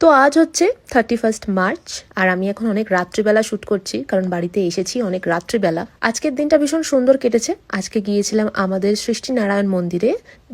তো আজ হচ্ছে 31 মার্চ আর আমি এখন অনেক রাত্রিবেলা শ্যুট করছি, কারণ বাড়িতে এসেছি অনেক রাত্রিবেলা। আজকের দিনটা ভীষণ সুন্দর কেটেছে। আজকে গিয়েছিলাম আমাদের সৃষ্টি নারায়ণ মন্দিরে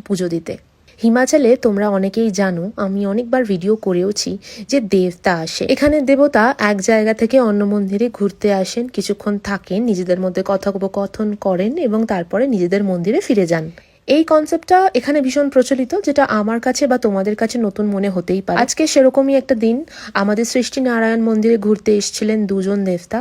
পুজো দিতে। হিমাচলে তোমরা অনেকেই জানো, আমি অনেকবার ভিডিও করেওছি যে দেবতা আসে এখানে। দেবতা এক জায়গা থেকে অন্য মন্দিরে ঘুরতে আসেন, কিছুক্ষণ থাকেন, নিজেদের মধ্যে কথোপকথন করেন এবং তারপরে নিজেদের মন্দিরে ফিরে যান। এই কনসেপ্টটা এখানে ভীষণ প্রচলিত, যেটা আমার কাছে বা তোমাদের কাছে নতুন মনে হতেই পারে। আজকে সেরকমই একটা দিন। আমাদের সৃষ্টি নারায়ণ মন্দিরে ঘুরতে এসেছিলেন দুজন দেবতা।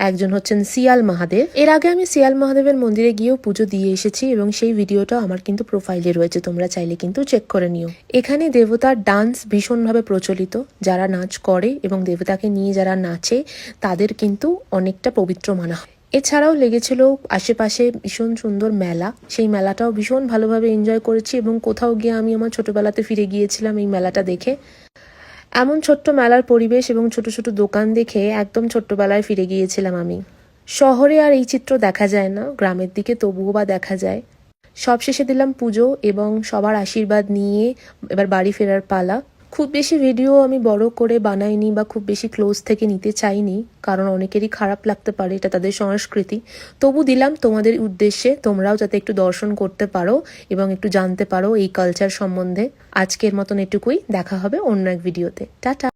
একজন হচ্ছেন শিয়াল মহাদেব। এর আগে আমি শিয়াল মহাদেবের মন্দিরে গিয়েও পুজো দিয়ে এসেছি এবং সেই ভিডিওটা আমার কিন্তু প্রোফাইলে রয়েছে, তোমরা চাইলে কিন্তু চেক করে নিও। এখানে দেবতার ডান্স ভীষণভাবে প্রচলিত। যারা নাচ করে এবং দেবতাকে নিয়ে যারা নাচে তাদের কিন্তু অনেকটা পবিত্র মানা হয়। এছাড়াও লেগেছিল আশেপাশে ভীষণ সুন্দর মেলা, সেই মেলাটাও ভীষণ ভালোভাবে এনজয় করেছি এবং কোথাও গিয়ে আমি আমার ছোটবেলাতে ফিরে গিয়েছিলাম এই মেলাটা দেখে। এমন ছোট্ট মেলার পরিবেশ এবং ছোট ছোট দোকান দেখে একদম ছোট্টবেলায় ফিরে গিয়েছিলাম আমি। শহরে আর এই চিত্র দেখা যায় না, গ্রামের দিকে তবুও বা দেখা যায়। সবশেষে দিলাম পুজো এবং সবার আশীর্বাদ নিয়ে এবার বাড়ি ফেরার পালা। খুব বেশি ভিডিও আমি বড় করে বানাইনি বা খুব বেশি ক্লোজ থেকে নিতে চাইনি, কারণ অনেকেরই খারাপ লাগতে পারে, এটা তাদের সংস্কৃতি। তবু দিলাম তোমাদের উদ্দেশ্যে, তোমরাও যাতে একটু দর্শন করতে পারো এবং একটু জানতে পারো এই কালচার সম্বন্ধে। আজকের মতন এটুকুই, দেখা হবে অন্য এক ভিডিওতে। টাটা।